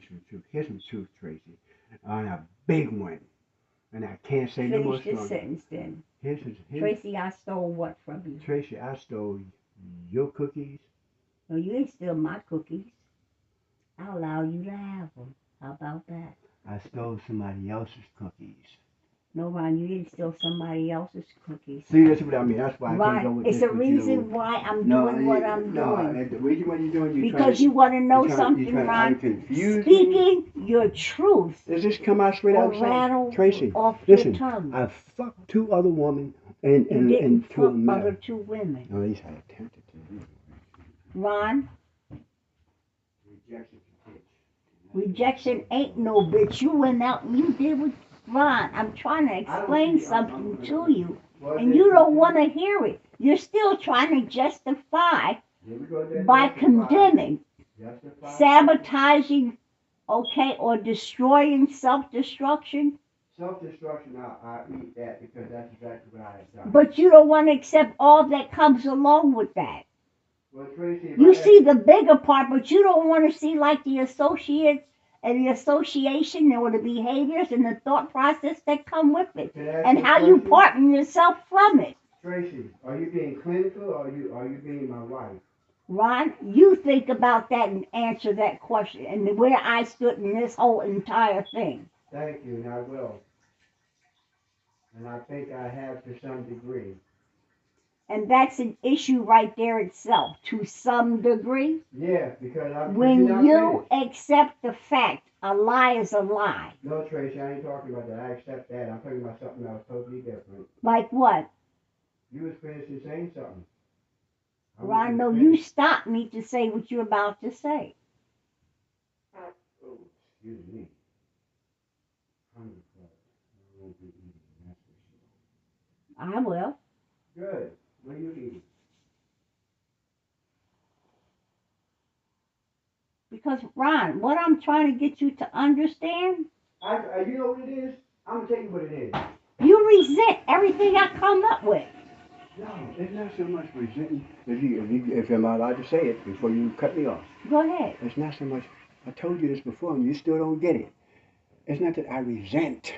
you some truth. Here's some truth, Tracy. On a big one. And I can't say no more Finish this stronger. sentence then. Here's Tracy, I stole what from you? Tracy, I stole your cookies. No, you ain't steal my cookies. I'll allow you to have them. How about that? I stole somebody else's cookies. No, Ron, you didn't steal somebody else's cookies. See, that's what I mean. That's why I can't go Ron, with it's this a with reason you. why I'm No, doing what I'm no, doing. the reason why you're doing, you're Because trying you want to know you're something, Ron. confuse Speaking your truth Does this come out straight out will and say, rattle Tracy, off listen, your tongue. I fucked two other women You didn't two fuck men. other two women. No, he's had attempted to. Ron, Rejection. rejection ain't no bitch. You went out and you did what. Ron, I'm trying to explain something to you, and you don't want to hear it. You're still trying to justify by condemning, sabotaging, okay, or destroying self-destruction. Self-destruction, I eat that because that's exactly what I have done. But you don't want to accept all that comes along with that. Well, Tracy, You see the bigger part, but you don't want to see like the associates and the association or the behaviors and the thought process that come with it, and how you partner yourself from it. Tracy, are you being clinical or are you being my wife? Ron, you think about that and answer that question and where I stood in this whole entire thing. Thank you, and I will. And I think I have to some degree. And that's an issue right there itself, to some degree. Yeah, because when you accept the fact a lie is a lie. No, Tracy, I ain't talking about that. I accept that. I'm talking about something else totally different. Like what? You was finishing saying something. Ron, no, you stopped me to say what you're about to say. Oh, excuse me. Hungry club. I won't be eating, that's for sure. I will. Good. What are you eating? Because, Ron, what I'm trying to get you to understand... You know what it is? I'm going to tell you what it is. You resent everything I come up with. No, it's not so much resenting. If I'm allowed to say it before you cut me off. Go ahead. It's not so much... I told you this before and you still don't get it. It's not that I resent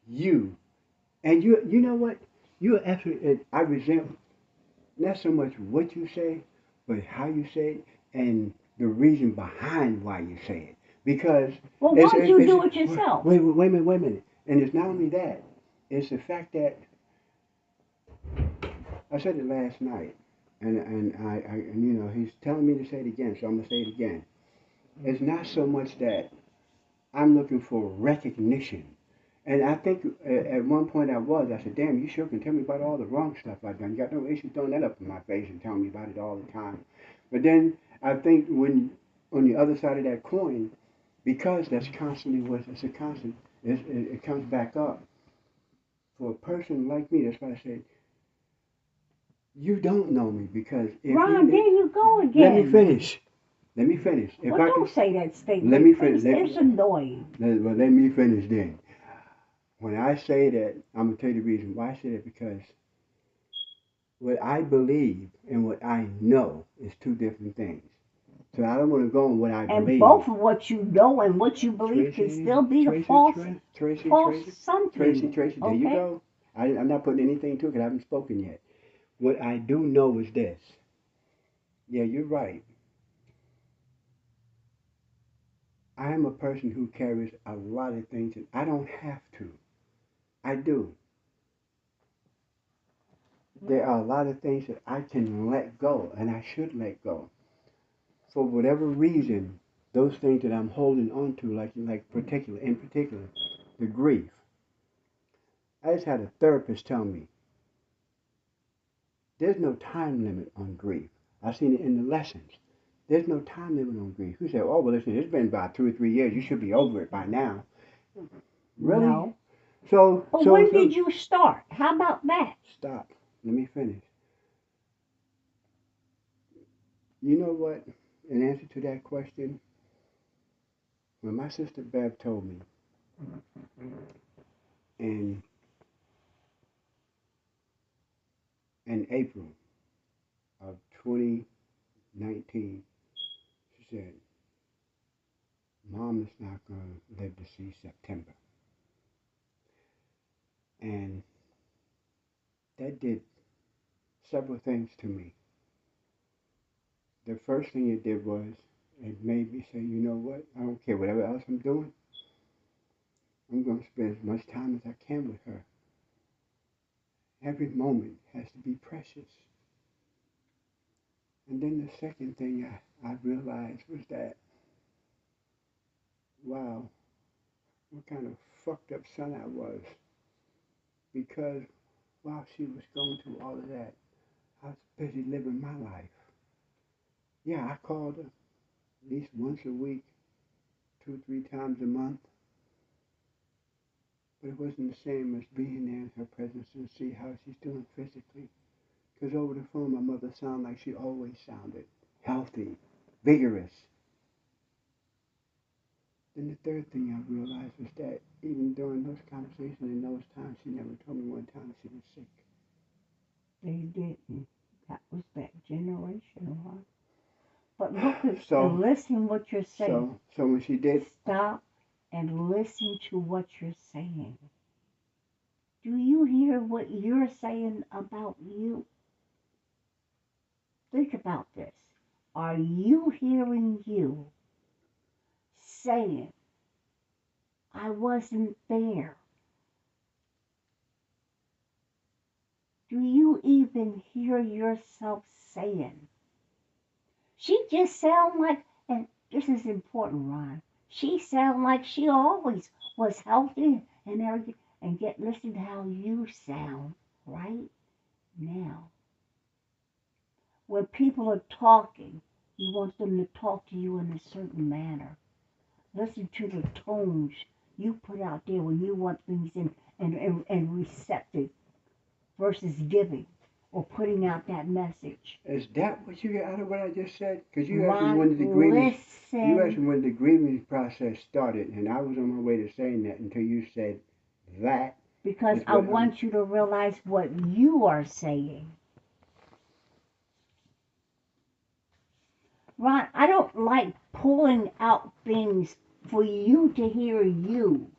you. And you know what? You're absolutely... I resent not so much what you say, but how you say it and the reason behind why you say it. Because... Well, why don't you do it yourself? Wait a minute. And it's not only that. It's the fact that... I said it last night. And you know, he's telling me to say it again, so I'm going to say it again. It's not so much that I'm looking for recognition. And I think at one point I said, damn, you sure can tell me about all the wrong stuff I've done. You got no issue throwing that up in my face and telling me about it all the time. But then I think when on the other side of that coin, because that's constantly it's a constant, it comes back up. For a person like me, that's why I said, you don't know me because if Ron, there you go again. Let me finish. Well, don't say that statement. Let me finish. It's annoying. Well, let me finish then. When I say that, I'm going to tell you the reason why I say that, because what I believe and what I know is two different things. So I don't want to go on what I believe. And both of what you know and what you believe can still be the false something. Tracy, there you go. I'm not putting anything to it because I haven't spoken yet. What I do know is this. Yeah, you're right. I am a person who carries a lot of things that I don't have to. I do. There are a lot of things that I can let go, and I should let go. For whatever reason, those things that I'm holding on to, in particular, the grief. I just had a therapist tell me, there's no time limit on grief. I've seen it in the lessons. There's no time limit on grief. You say, oh, well, listen, it's been about 2 or 3 years. You should be over it by now. Really? No. But when did you start? How about that? Stop. Let me finish. You know what? In answer to that question, when my sister Bev told me, in April of 2019, she said, Mom is not going to live to see September. And that did several things to me. The first thing it did was it made me say, you know what? I don't care whatever else I'm doing. I'm going to spend as much time as I can with her. Every moment has to be precious. And then the second thing I realized was that, wow, what kind of fucked up son I was. Because while she was going through all of that, I was busy living my life. Yeah, I called her at least once a week, 2 or 3 times a month. But it wasn't the same as being there in her presence and see how she's doing physically. Because over the phone, my mother sounded like she always sounded. Healthy, vigorous. Then the third thing I realized was that even during those conversations in those times, she never told me one time she was sick. They didn't. That was that generation, huh? But look at So listen what you're saying. So when she did, stop and listen to what you're saying. Do you hear what you're saying about you? Think about this. Are you hearing you saying, I wasn't there? Do you even hear yourself saying? She just sound like, and this is important, Ron, she sound like she always was healthy and everything. And listen to how you sound right now. When people are talking, you want them to talk to you in a certain manner. Listen to the tones you put out there when you want things in and receptive versus giving or putting out that message. Is that what you get out of what I just said? Because you asked Ron, me when the grieving process started, and I was on my way to saying that until you said that. Because I want you to realize what you are saying. Ron, I don't like pulling out things for you to hear you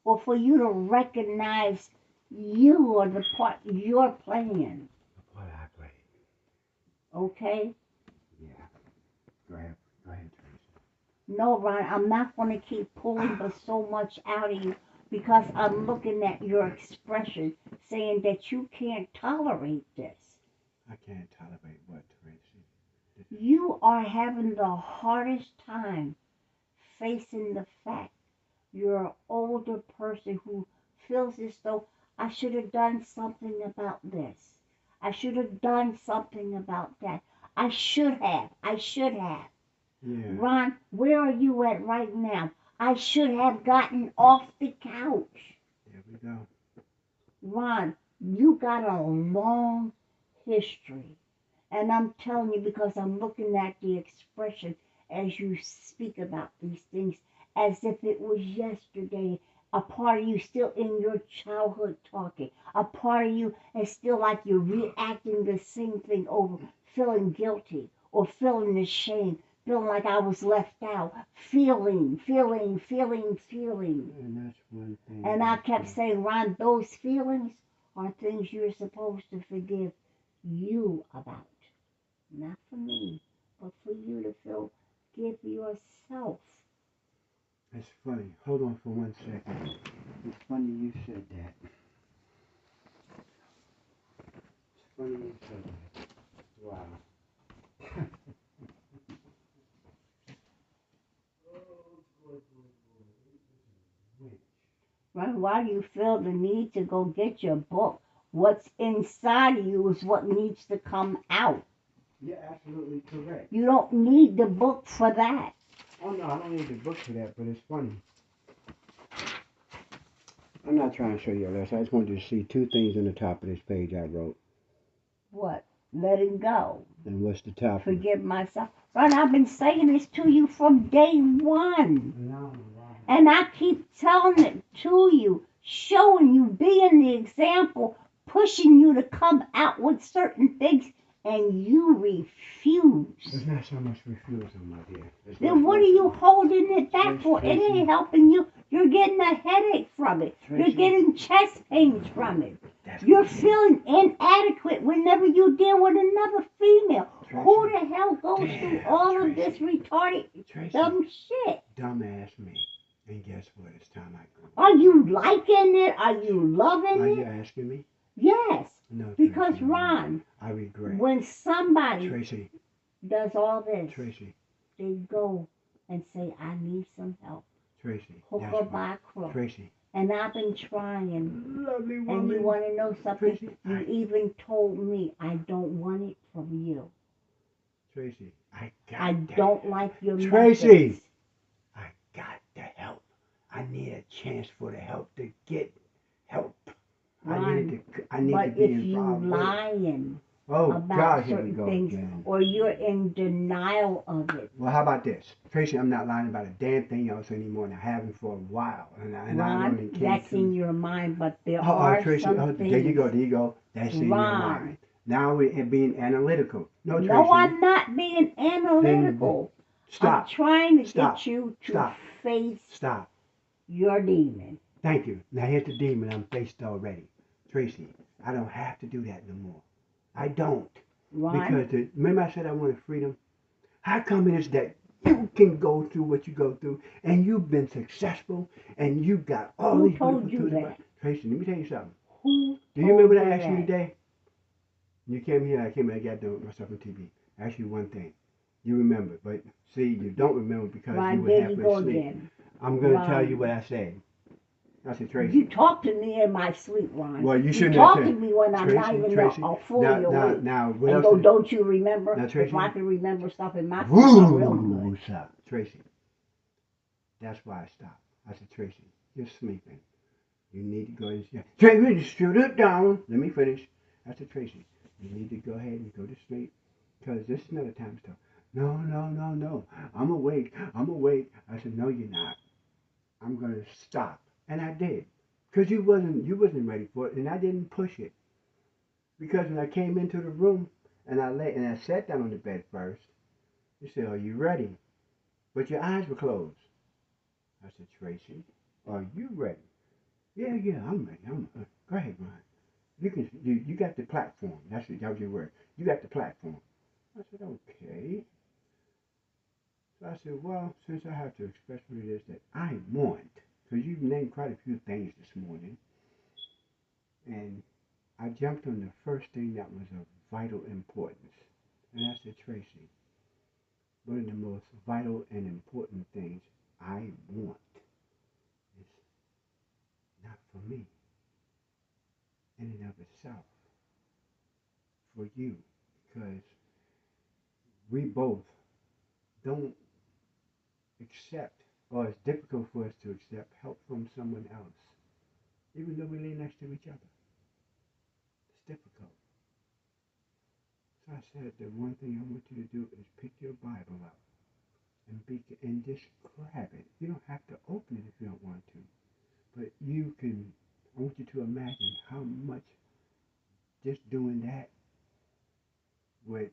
or for you to recognize you or the part you're playing. The part I play. Okay? Yeah. Go ahead, Teresa. No, Ron, I'm not going to keep pulling so much out of you because I'm looking at your expression saying that you can't tolerate this. I can't tolerate what, Teresa? You are having the hardest time facing the fact you're an older person who feels as though I should have done something about this. I should have done something about that. I should have. Yeah. Ron, where are you at right now? I should have gotten off the couch. There we go. Ron, you got a long history. And I'm telling you because I'm looking at the expression as you speak about these things as if it was yesterday. A part of you still in your childhood talking. A part of you is still like you're reacting the same thing over, feeling guilty or feeling ashamed, feeling like I was left out, feeling. And that's one thing. And I kept saying, Ron, those feelings are things you're supposed to forgive you about. Not for me, but for you to forgive yourself. That's funny. Hold on for 1 second. It's funny you said that. It's funny you said that. Wow. Right? Why do you feel the need to go get your book? What's inside of you is what needs to come out. You're absolutely correct. You don't need the book for that. Oh no, I don't need the book for that, but it's funny. I'm not trying to show you a lesson. I just wanted you to see 2 things on the top of this page I wrote. What? Letting go. And what's the top? Forgive myself. Ron, I've been saying this to you from day one. No, and I keep telling it to you, showing you, being the example, pushing you to come out with certain things, and you refuse. It's not so much refusal, my dear. Then what are you holding it back for? It ain't helping you. You're getting a headache from it. You're getting chest pains from it. You're feeling inadequate whenever you deal with another female. Who the hell goes through all of this retarded dumb shit? Dumbass me. And guess what? It's time I go. Are you liking it? Are you loving Are it? you asking me? Yes. No, Because Tracy, Ron, I regret. when somebody Tracy, does all this, Tracy, they go and say, I need some help. Tracy, Hook that's her right. by a crook. Tracy, And I've been trying. lovely woman. And you want to know something? Tracy, You even told me I don't want it from you. Tracy, I don't like your Tracy, methods. I got the help. I need a chance for the help to get help. Ron, I need to be if you involved. lying about God, certain things, again. or you're in denial of it. Well, how about this? Tracy, I'm not lying about a damn thing else anymore, and I haven't for a while. Ron, that's in your mind, but there are Tracy, some things. There you go. That's in your mind. Now we're being analytical. No, Tracy. No, I'm not being analytical. Stop. I'm trying to get you to face your demon. Thank you. Now here's the demon I'm faced already. Tracy, I don't have to do that no more. I don't. Ron? Because remember I said I wanted freedom? How come it is that you can go through what you go through and you've been successful and you got all Who these told you that? Tracy, let me tell you something. Who Do you remember what I asked you today? You came here, I got done with myself on TV. I asked you one thing. You remember, but see, you don't remember because Ron, you were there halfway you go asleep. again. I'm going to tell you what I said. I said, Tracy. You talk to me in my sleep, Ron. Well, you shouldn't talk have to me when I'm not even fully awake. Now, what and else go, don't you remember? Now, Tracy, if I can remember stuff in my sleep, I'm real good. Tracy, that's why I stopped. I said, Tracy, you're sleeping. You need to go and Tracy, shoot it down. Let me finish. I said, Tracy, you need to go ahead and go to sleep because this is not a time to talk. No. I'm awake. I said, no, you're not. I'm going to stop. And I did. Because you wasn't ready for it, and I didn't push it. Because when I came into the room and I sat down on the bed first, you said, "Are you ready?" But your eyes were closed. I said, "Tracy, are you ready?" Yeah, I'm ready. Go ahead, Ron. You got the platform. That was your word. You got the platform. I said, "Okay." So I said, "Well, since I have to express what it is that I want." Because you've named quite a few things this morning. And I jumped on the first thing that was of vital importance. And I said, Tracy, one of the most vital and important things I want is not for me in and of itself, for you. Because we both don't accept, or it's difficult for us to accept help from someone else, even though we lay next to each other. It's difficult. So I said, the one thing I want you to do is pick your Bible up and just grab it. You don't have to open it if you don't want to. But I want you to imagine how much just doing that would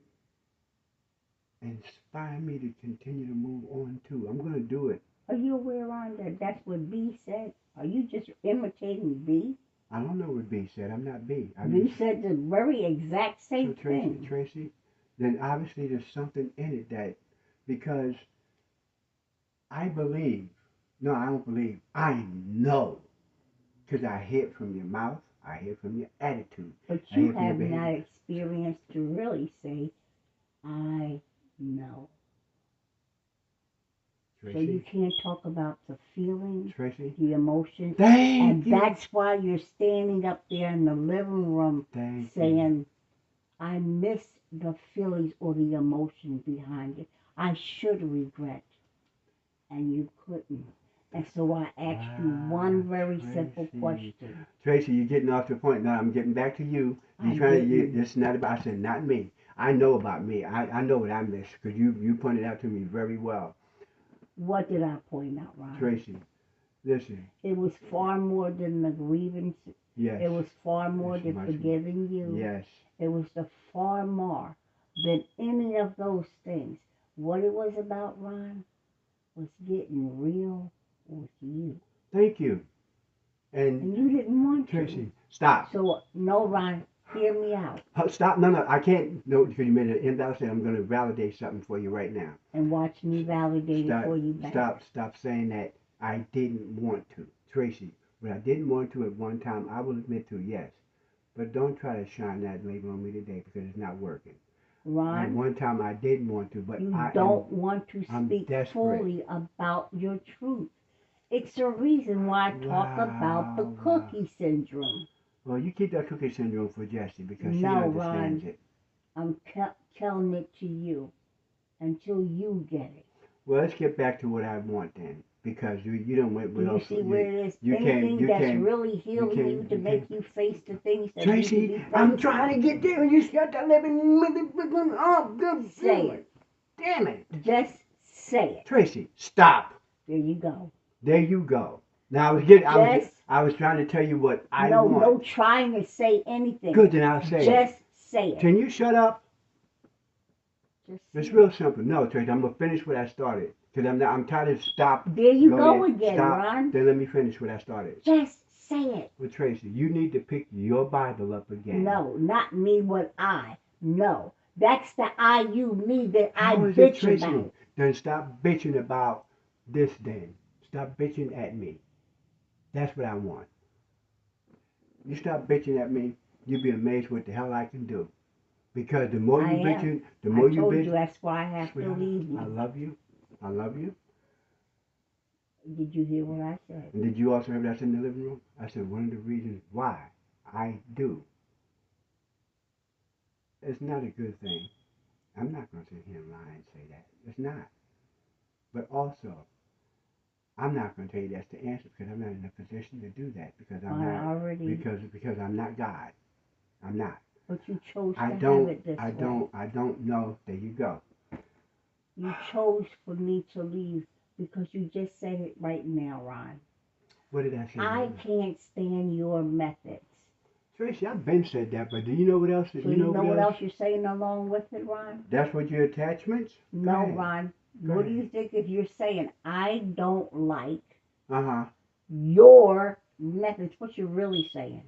inspire me to continue to move on too. I'm going to do it. Are you aware, Ron, that that's what B said? Are you just imitating B? I don't know what B said. I'm not B. B said the very exact same thing. Tracy, then obviously there's something in it that, because I believe, no, I don't believe, I know, because I hear it from your mouth, I hear it from your attitude. But you have not experienced to really say, I know. Tracy, so you can't talk about the feelings, Tracy, the emotions, and that's why you're standing up there in the living room saying, I miss the feelings or the emotion behind it. I should regret, and you couldn't. And so I asked you one very simple question. Tracy, you're getting off the point. Now I'm getting back to you. It's not about, I said, not me. I know about me. I know what I missed because you pointed out to me very well. What did I point out, Ron? Tracy, listen. It was far more than the grievance. Yes. It was far more than forgiving you. Yes. It was the far more than any of those things. What it was about, Ron, was getting real with you. Thank you. And you didn't want to. Tracy, stop. So, no, Ron, hear me out. Stop. No, I can't. No, because you made an invalid. I'm going to validate something for you right now. And watch me validate it for you back. Stop saying that I didn't want to. Tracy, when I didn't want to at one time, I will admit to yes. But don't try to shine that label on me today because it's not working. Ron, at one time I didn't want to, but you don't want to speak fully about your truth. It's the reason why I talk about the cookie syndrome. Well, you keep that cookie syndrome for Jessie because she understands it. I'm telling it to you until you get it. Well, let's get back to what I want then, because you don't wait. Do you see where it is? Anything that's really healing you to make you face the things that Tracy, need to be faced. I'm trying to get there, and you got to live in say it. Damn it! Just say it. Tracy, stop. There you go. There you go. Now I was trying to tell you what I want. No trying to say anything. Good, then I'll say it. Just say it. Can you shut up? It's real simple. No, Tracy, I'm gonna finish what I started. Cause I'm tired of stop. There you go again, stop. Ron. Then let me finish what I started. Just say it. Well, Tracy, you need to pick your Bible up again. No, not me. What I? No, that's the I, you, me that I bitch about. Then stop bitching about this. Then stop bitching at me. That's what I want. You stop bitching at me, you'll be amazed what the hell I can do. Because the more you bitching, the more you bitch. I told you that's why I have to leave you. I love you. I love you. Did you hear what I said? And did you also hear what I said in the living room? I said one of the reasons why I do. It's not a good thing. I'm not going to sit here and lie and say that. It's not. But also, I'm not going to tell you that's the answer because I'm not in a position to do that because I'm not because I'm not God. I'm not. But you chose to have it this way. I don't know. There you go. You chose for me to leave because you just said it right now, Ron. What did I say? I can't stand your methods. Tracy, I've been said that, but do you know what else? So you know what else you're saying along with it, Ron? That's what your attachments? No, Ron. What do you think if you're saying I don't like your methods? What you're really saying?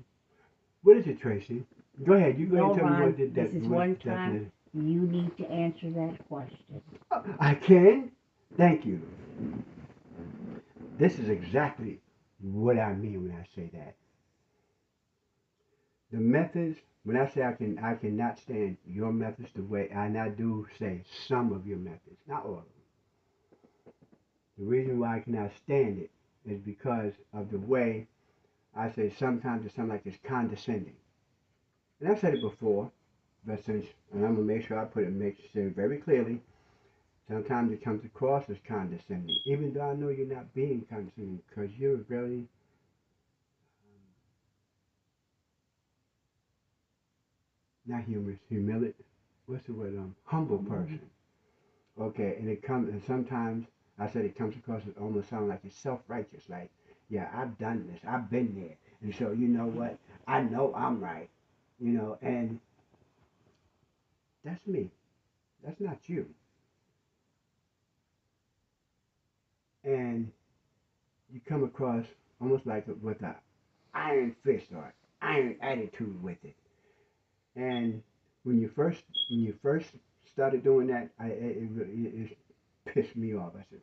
What is it, Tracy? Go ahead. You go ahead and tell me what did that. This is one time you need to answer that question. I can? Thank you. This is exactly what I mean when I say that. The methods, when I say I cannot stand your methods the way, and I do say some of your methods, not all of them. The reason why I cannot stand it is because of the way I say sometimes it sounds like it's condescending. And I've said it before, but and I'm going to make sure I make it very clearly, sometimes it comes across as condescending, even though I know you're not being condescending because you're really not humorous, what's the word? Humble person. Okay, and sometimes I said it comes across as almost sounding like it's self-righteous, like, yeah, I've done this, I've been there, and so you know what? I know I'm right, and that's me. That's not you. And you come across almost like with an iron fist or iron attitude with it. And when you first started doing that, it pissed me off. I said,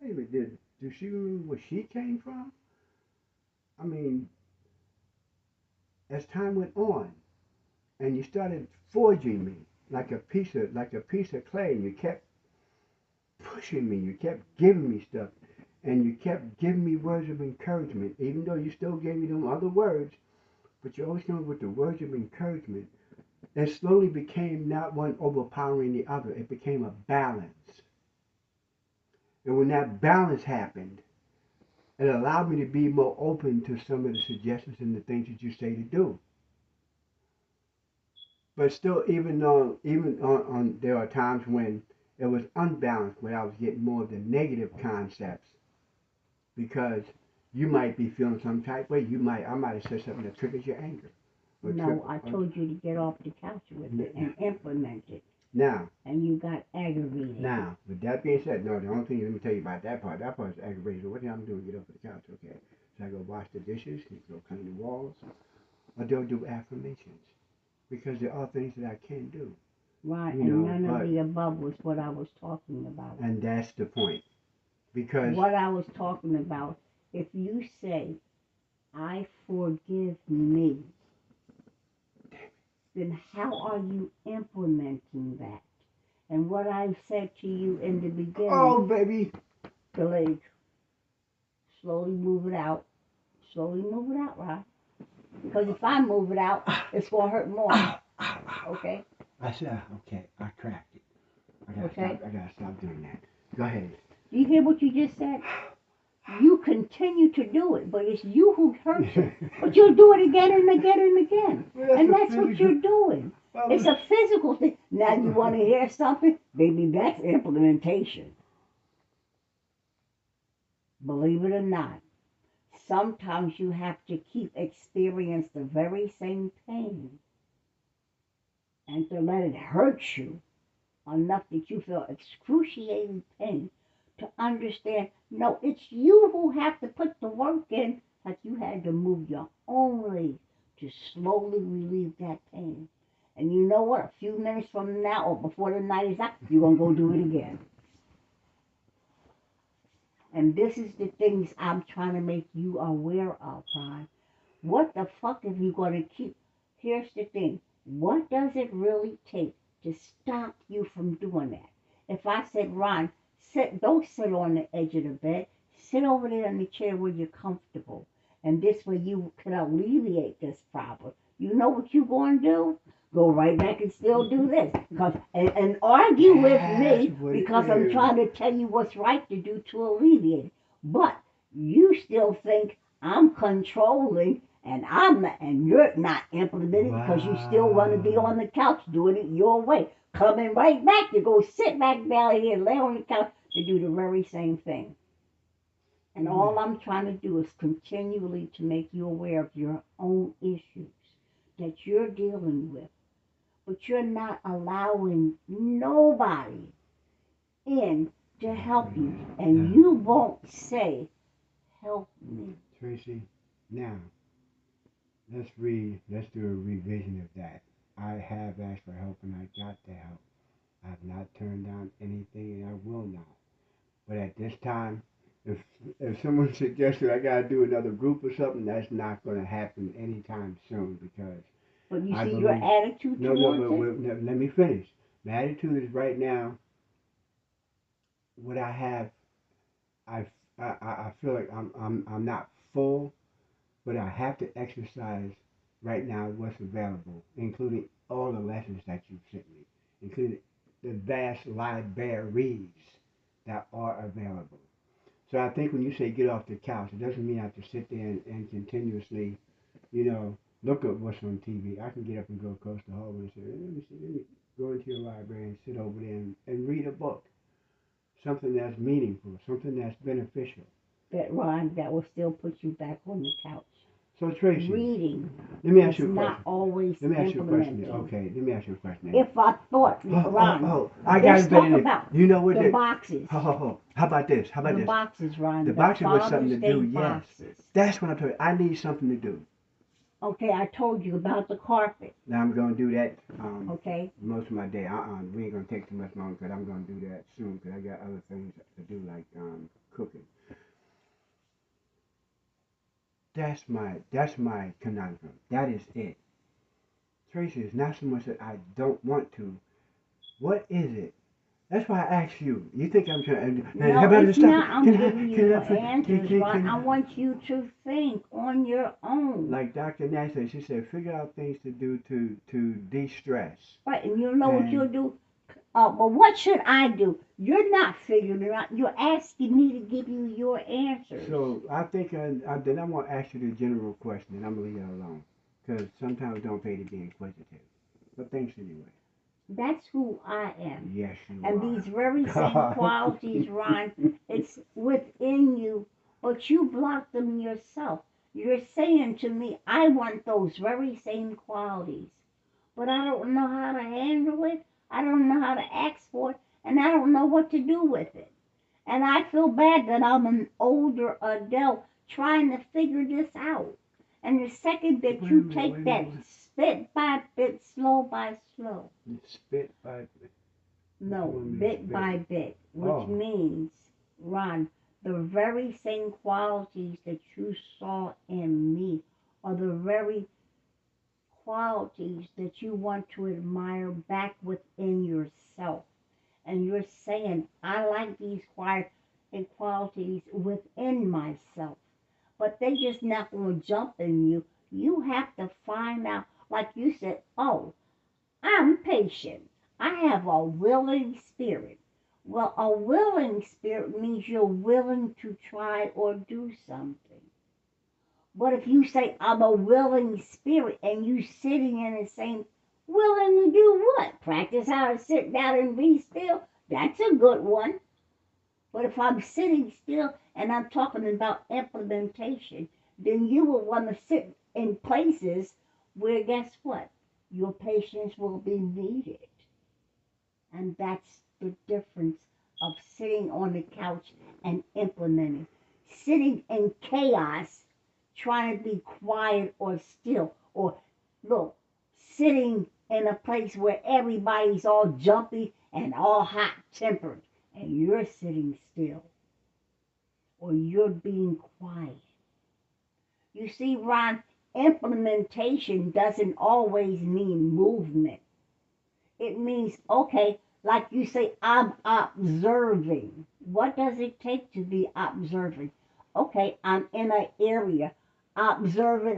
wait a minute, did she remember where she came from? I mean, as time went on, and you started forging me like a piece of clay, and you kept pushing me, you kept giving me stuff, and you kept giving me words of encouragement, even though you still gave me them other words, but you always came with the words of encouragement. It slowly became not one overpowering the other. It became a balance. And when that balance happened, it allowed me to be more open to some of the suggestions and the things that you say to do. But still, even on there are times when it was unbalanced, where I was getting more of the negative concepts, because you might be feeling some type way. I might have said something that triggers your anger, No, I told you to get off the couch with it and implement it. Now. And you got aggravated. Now, with that being said, no, the only thing, let me tell you about that part is aggravated. So what I'm doing, get off the couch, okay? So I go wash the dishes, go clean the walls, or don't do affirmations. Because there are things that I can't do. Right, and none of the above was what I was talking about. And that's the point. Because what I was talking about, if you say, I forgive me, then how are you implementing that? And what I said to you in the beginning. Oh, baby. The leg. Slowly move it out. Slowly move it out, right? Because if I move it out, it's going to hurt more. Okay? I said, okay, I cracked it. I gotta stop doing that. Go ahead. Do you hear what you just said? You continue to do it, but it's you who hurts it. But you'll do it again and again and again. And that's what you're doing. It's a physical thing. Now you want to hear something? Baby, that's implementation. Believe it or not, sometimes you have to keep experience the very same pain and to let it hurt you enough that you feel excruciating pain to understand, no, it's you who have to put the work in, like you had to move your own legs to slowly relieve that pain. And you know what? A few minutes from now or before the night is out, you're going to go do it again. And this is the things I'm trying to make you aware of, Ron. What the fuck are you going to keep? Here's the thing. What does it really take to stop you from doing that? If I said, Ron, don't sit on the edge of the bed. Sit over there in the chair where you're comfortable. And this way you can alleviate this problem. You know what you're going to do? Go right back and still do this. And argue with me because I'm trying to tell you what's right to do to alleviate it. But you still think I'm controlling and you're not implementing because you still want to be on the couch doing it your way. Coming right back to go sit back down here and lay on the couch to do the very same thing. And all I'm trying to do is continually to make you aware of your own issues that you're dealing with. But you're not allowing nobody in to help you. And you won't say, help me. Tracy, now, let's do a revision of that. I have asked for help and I got the help. I have not turned down anything and I will not. But at this time, if someone suggested I gotta do another group or something, that's not gonna happen anytime soon because but you see your attitude towards it? Let me finish. My attitude is right now, what I have, I feel like I'm not full, but I have to exercise right now what's available, including all the lessons that you've sent me, including the vast libraries that are available. So I think when you say get off the couch, it doesn't mean I have to sit there and continuously, look at what's on TV. I can get up and go across the hallway and say, let me go into your library and sit over there and read a book. Something that's meaningful, something that's beneficial. That will still put you back on the couch. So Tracy, reading. Let me ask you a question. Not always let me ask you a question. implementing. Okay, let me ask you a question. If I thought, Ron, I got let's talk about you know what the boxes. How about this? How about the this? Boxes, Ron. The boxes was something to do. Boxes. Yes, that's what I'm talking. I need something to do. Okay, I told you about the carpet. Now I'm gonna do that. Okay. Most of my day. We ain't gonna take too much longer because I'm gonna do that soon because I got other things to do like cooking. That's my conundrum. That is it. Tracy, it's not so much that I don't want to. What is it? That's why I asked you. You think I'm trying to... No, it's not. I'm giving you answers, Ron. I want you to think on your own. Like Dr. Nash said, she said, figure out things to do to de-stress. Right, and you know what you'll do? But what should I do? You're not figuring it out. You're asking me to give you your answers. So I think then I'm going to ask you the general question, and I'm going to leave it alone. Because sometimes don't pay to be inquisitive. But thanks anyway. That's who I am. Yes, you are. And these very same qualities, Ron, it's within you, but you block them yourself. You're saying to me, I want those very same qualities, but I don't know how to handle it. I don't know how to ask for it, and I don't know what to do with it. And I feel bad that I'm an older adult trying to figure this out. And the second that you take that bit by bit, slow by slow. Spit by bit. No, bit by bit, which means, Ron, the very same qualities that you saw in me are the very qualities that you want to admire back within yourself. And you're saying, I like these qualities within myself, but they just not going to jump in you. You have to find out, like you said, oh, I'm patient. I have a willing spirit. Well, a willing spirit means you're willing to try or do something. But if you say, I'm a willing spirit, and you sitting in the same, willing to do what? Practice how to sit down and be still? That's a good one. But if I'm sitting still and I'm talking about implementation, then you will want to sit in places where, guess what? Your patience will be needed. And that's the difference of sitting on the couch and implementing. Sitting in chaos, trying to be quiet or still, or look, sitting in a place where everybody's all jumpy and all hot tempered, and you're sitting still, or you're being quiet. You see, Ron, implementation doesn't always mean movement. It means, okay, like you say, I'm observing. What does it take to be observing? Okay, I'm in an area observing